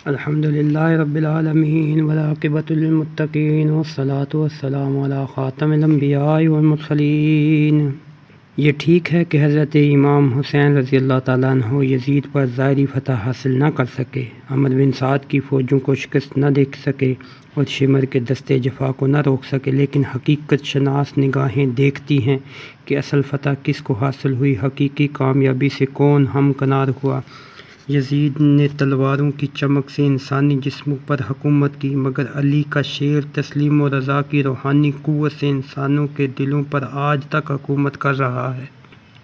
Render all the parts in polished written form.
الحمد للہ رب العالمین والعاقبۃ للمتقین والصلاۃ والسلام علی خاتم الانبیاء والمرسلین۔ یہ ٹھیک ہے کہ حضرت امام حسین رضی اللہ تعالیٰ عنہ یزید پر ظاہری فتح حاصل نہ کر سکے، عمرو بن سعد کی فوجوں کو شکست نہ دے سکے اور شمر کے دستے جفا کو نہ روک سکے، لیکن حقیقت شناس نگاہیں دیکھتی ہیں کہ اصل فتح کس کو حاصل ہوئی، حقیقی کامیابی سے کون ہمکنار ہوا۔ یزید نے تلواروں کی چمک سے انسانی جسموں پر حکومت کی، مگر علی کا شیر تسلیم و رضا کی روحانی قوت سے انسانوں کے دلوں پر آج تک حکومت کر رہا ہے۔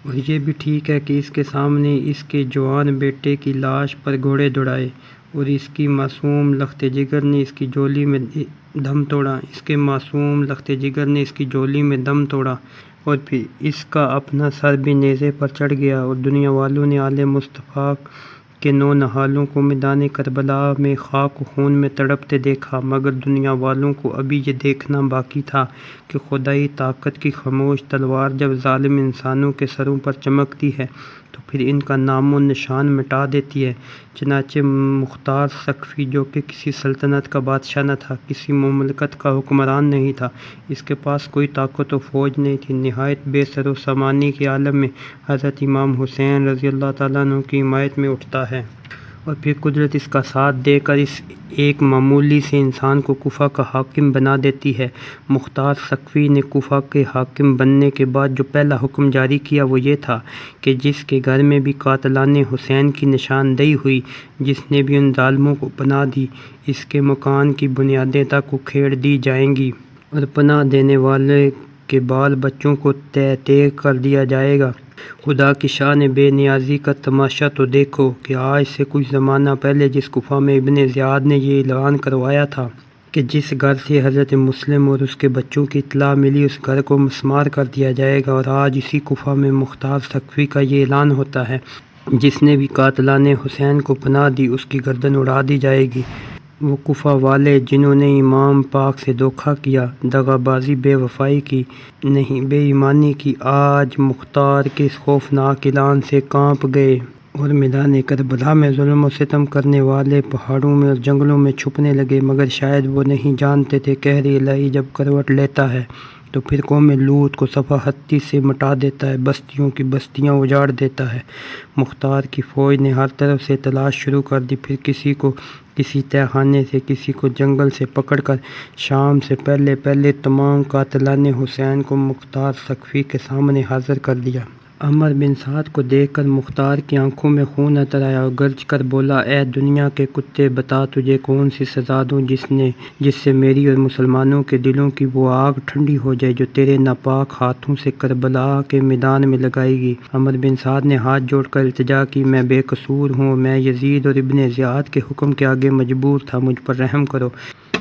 اور یہ بھی ٹھیک ہے کہ اس کے سامنے اس کے جوان بیٹے کی لاش پر گھوڑے دوڑائے اور اس کی معصوم لخت جگر نے اس کی جولی میں دم توڑا اور پھر اس کا اپنا سر بھی نیزے پر چڑھ گیا، اور دنیا والوں نے آل مصطفیٰ کے 9 نہالوں کو میدان کربلا میں خاک و خون میں تڑپتے دیکھا، مگر دنیا والوں کو ابھی یہ دیکھنا باقی تھا کہ خدائی طاقت کی خاموش تلوار جب ظالم انسانوں کے سروں پر چمکتی ہے تو پھر ان کا نام و نشان مٹا دیتی ہے۔ چنانچہ مختار ثقفی، جو کہ کسی سلطنت کا بادشاہ نہ تھا، کسی مملکت کا حکمران نہیں تھا، اس کے پاس کوئی طاقت و فوج نہیں تھی، نہایت بے سر و سامانی کے عالم میں حضرت امام حسین رضی اللہ تعالیٰ عنہ کی حمایت میں اٹھتا ہے، اور پھر قدرت اس کا ساتھ دے کر اس ایک معمولی سے انسان کو کوفہ کا حاکم بنا دیتی ہے۔ مختار ثقفی نے کوفہ کے حاکم بننے کے بعد جو پہلا حکم جاری کیا وہ یہ تھا کہ جس کے گھر میں بھی قاتلان حسین کی نشاندہی ہوئی، جس نے بھی ان ظالموں کو پناہ دی، اس کے مکان کی بنیادیں تک اکھیڑ دی جائیں گی اور پناہ دینے والے کے بال بچوں کو تہہ تیغ کر دیا جائے گا۔ خدا کی شان بے نیازی کا تماشا تو دیکھو کہ آج سے کچھ زمانہ پہلے جس کوفہ میں ابن زیاد نے یہ اعلان کروایا تھا کہ جس گھر سے حضرت مسلم اور اس کے بچوں کی اطلاع ملی اس گھر کو مسمار کر دیا جائے گا، اور آج اسی کوفہ میں مختار ثقفی کا یہ اعلان ہوتا ہے جس نے بھی قاتلان حسین کو پناہ دی اس کی گردن اڑا دی جائے گی۔ وہ کوفہ والے جنہوں نے امام پاک سے دھوکہ کیا، دغا بازی، بے وفائی کی، نہیں بے ایمانی کی، آج مختار کے اس خوفناک اعلان سے کانپ گئے اور میدان کربلا میں ظلم و ستم کرنے والے پہاڑوں میں اور جنگلوں میں چھپنے لگے، مگر شاید وہ نہیں جانتے تھے قہر الہی جب کروٹ لیتا ہے تو پھر قوم لوط کو صفحاتی سے مٹا دیتا ہے، بستیوں کی بستیاں اجاڑ دیتا ہے۔ مختار کی فوج نے ہر طرف سے تلاش شروع کر دی، پھر کسی کو کسی تہہ خانے سے، کسی کو جنگل سے پکڑ کر شام سے پہلے تمام قاتلان حسین کو مختار ثقفی کے سامنے حاضر کر دیا۔ عمرو بن سعد کو دیکھ کر مختار کی آنکھوں میں خون اتر آیا اور گرج کر بولا، اے دنیا کے کتے، بتا تجھے کون سی سزا دوں جس سے میری اور مسلمانوں کے دلوں کی وہ آگ ٹھنڈی ہو جائے جو تیرے ناپاک ہاتھوں سے کربلا کے میدان میں لگائے گی۔ عمرو بن سعد نے ہاتھ جوڑ کر التجا کی، میں بے قصور ہوں، میں یزید اور ابن زیاد کے حکم کے آگے مجبور تھا، مجھ پر رحم کرو۔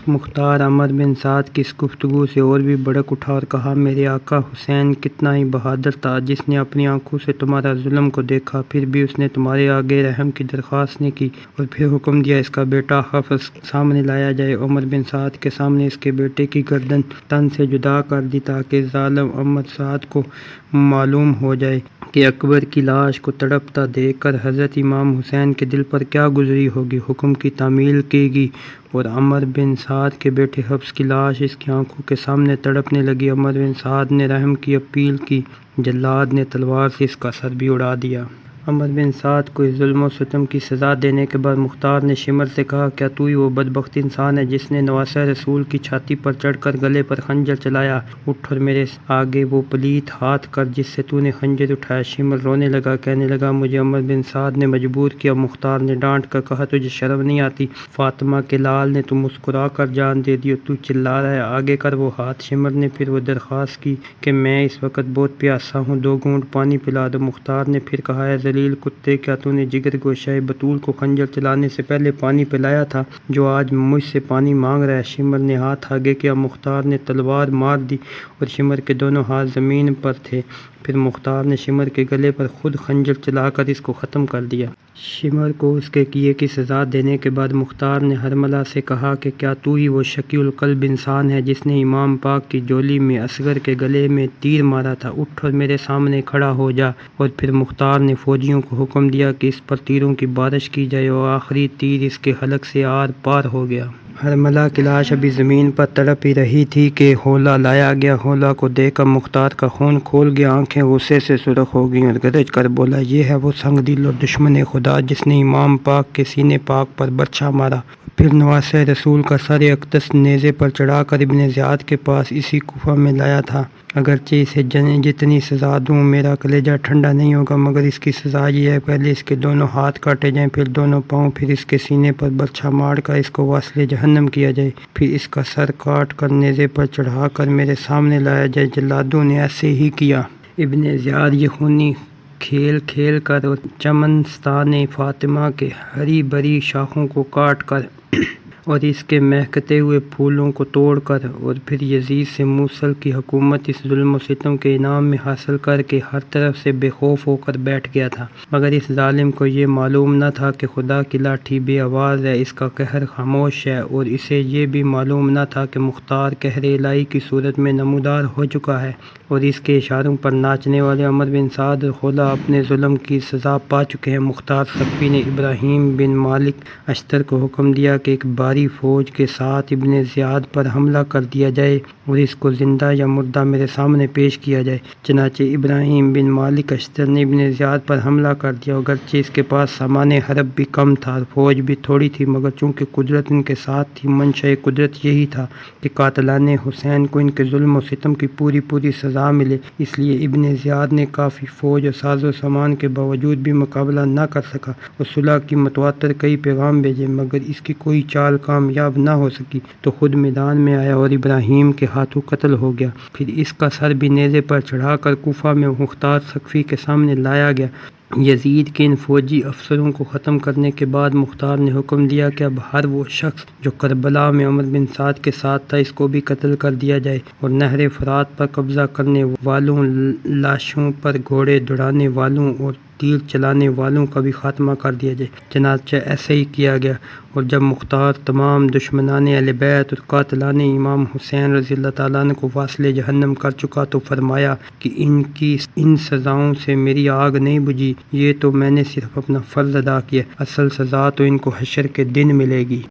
مختار عمرو بن سعد کی اس گفتگو سے اور بھی بھڑک اٹھا اور کہا، میرے آقا حسین کتنا ہی بہادر تھا، جس نے اپنی آنکھوں سے تمہارا ظلم کو دیکھا، پھر بھی اس نے تمہارے آگے رحم کی درخواست نہیں کی اور پھر حکم دیا اس کا بیٹا حفص سامنے لایا جائے۔ عمر بن سعد کے سامنے اس کے بیٹے کی گردن تن سے جدا کر دی تاکہ ظالم عمر سعد کو معلوم ہو جائے کہ اکبر کی لاش کو تڑپتا دیکھ کر حضرت امام حسین کے دل پر کیا گزری ہوگی۔ حکم کی تعمیل کی گئی اور عمر بن سعد کے بیٹے حفص کی لاش اس کی آنکھوں کے سامنے تڑپنے لگی۔ عمر بن سعد نے رحم کی اپیل کی، جلاد نے تلوار سے اس کا سر بھی اڑا دیا۔ عمر بن سعد کو اس ظلم و ستم کی سزا دینے کے بعد مختار نے شمر سے کہا، کیا تو ہی وہ بدبخت انسان ہے جس نے نواسہ رسول کی چھاتی پر چڑھ کر گلے پر خنجر چلایا؟ اٹھ اور میرے آگے وہ پلیت ہاتھ کر جس سے تو نے خنجر اٹھایا۔ شمر رونے لگا، کہنے لگا، مجھے عمر بن سعد نے مجبور کیا۔ مختار نے ڈانٹ کر کہا، تجھے شرم نہیں آتی؟ فاطمہ کے لال نے تو مسکرا کر جان دے دی اور تو چلا رہا ہے، آگے کر وہ ہاتھ۔ شمر نے پھر وہ درخواست کی کہ میں اس وقت بہت پیاسا ہوں، 2 گھونٹ پانی پلا دو۔ مختار نے پھر کہا، اے ذلیل کتے، کیا تو نے جگر گوشہ بطول کو خنجر چلانے سے پہلے پانی پلایا تھا جو آج مجھ سے پانی مانگ رہا ہے؟ شمر نے ہاتھ آگے کیا، مختار نے تلوار مار دی اور شمر کے دونوں ہاتھ زمین پر تھے پھر مختار نے شمر کے گلے پر خود خنجر چلا کر اس کو ختم کر دیا۔ شمر کو اس کے کیے کی سزا دینے کے بعد مختار نے حرملہ سے کہا کہ کیا تو ہی وہ شقی القلب انسان ہے جس نے امام پاک کی جولی میں اصغر کے گلے میں تیر مارا تھا؟ اٹھ اور میرے سامنے کھڑا ہو جا۔ اور پھر مختار نے فوجیوں کو حکم دیا کہ اس پر تیروں کی بارش کی جائے اور آخری تیر اس کے حلق سے آر پار ہو گیا۔ حرملہ کی لاش ابھی زمین پر تڑپ ہی رہی تھی کہ حولہ لایا گیا۔ حولہ کو دیکھ کر مختار کا خون کھول گیا، آنکھیں غصے سے سرخ ہو گئیں اور گرج کر بولا، یہ ہے وہ سنگ دل اور دشمن خدا جس نے امام پاک کے سینے پاک پر برچھا مارا۔ پھر نواسہ رسول کا سر اقدس نیزے پر چڑھا کر ابن زیاد کے پاس اسی کوفہ میں لایا تھا۔ اگرچہ اسے جتنی سزا دوں میرا کلیجہ ٹھنڈا نہیں ہوگا، مگر اس کی سزا یہ ہے پہلے اس کے دونوں ہاتھ کاٹے جائیں، پھر دونوں پاؤں، پھر اس کے سینے پر برچھا مار کر اس کو واصل جہنم کیا جائے، پھر اس کا سر کاٹ کر نیزے پر چڑھا کر میرے سامنے لایا جائے۔ جلادوں نے ایسے ہی کیا۔ ابن زیاد یہ خونی کھیل کھیل کر اور چمنستان فاطمہ کے ہری بھری شاخوں کو کاٹ کر اور اس کے مہکتے ہوئے پھولوں کو توڑ کر اور پھر یزید سے موصل کی حکومت اس ظلم و ستم کے انعام میں حاصل کر کے ہر طرف سے بے خوف ہو کر بیٹھ گیا تھا، مگر اس ظالم کو یہ معلوم نہ تھا کہ خدا کی لاٹھی بے آواز ہے، اس کا قہر خاموش ہے، اور اسے یہ بھی معلوم نہ تھا کہ مختار قہر الہی کی صورت میں نمودار ہو چکا ہے اور اس کے اشاروں پر ناچنے والے عمر بن سعد اور خولہ اپنے ظلم کی سزا پا چکے ہیں۔ مختار ثقفی نے ابراہیم بن مالک اشتر کو حکم دیا کہ ایک بھاری فوج کے ساتھ ابن زیاد پر حملہ کر دیا جائے اور اس کو زندہ یا مردہ میرے سامنے پیش کیا جائے۔ چنانچہ ابراہیم بن مالک اشتر نے ابن زیاد پر حملہ کر دیا، اگرچہ اس کے پاس سامان حرب بھی کم تھا اور فوج بھی تھوڑی تھی، مگر چونکہ قدرت ان کے ساتھ تھی، منشاء قدرت یہی تھا کہ قاتلان حسین کو ان کے ظلم و ستم کی پوری سزا ملے، اس لیے ابن زیاد نے کافی فوج اور ساز و سامان کے باوجود بھی مقابلہ نہ کر سکا اور صلح کی متواتر کئی پیغام بھیجے، مگر اس کی کوئی چال کامیاب نہ ہو سکی تو خود میدان میں آیا اور ابراہیم کے ہاتھوں قتل ہو گیا۔ پھر اس کا سر بھی نیزے پر چڑھا کر کوفہ میں مختار ثقفی کے سامنے لایا گیا۔ یزید کے ان فوجی افسروں کو ختم کرنے کے بعد مختار نے حکم دیا کہ اب ہر وہ شخص جو کربلا میں عمر بن سعد کے ساتھ تھا اس کو بھی قتل کر دیا جائے اور نہر فرات پر قبضہ کرنے والوں، لاشوں پر گھوڑے دوڑانے والوں اور تیر چلانے والوں کا بھی خاتمہ کر دیا جائے۔ چنانچہ ایسے ہی کیا گیا، اور جب مختار تمام دشمنان اہل بیت اور قاتلان امام حسین رضی اللہ تعالیٰ عنہ کو واصل جہنم کر چکا تو فرمایا کہ ان سزاؤں سے میری آگ نہیں بجھی، یہ تو میں نے صرف اپنا فرض ادا کیا، اصل سزا تو ان کو حشر کے دن ملے گی۔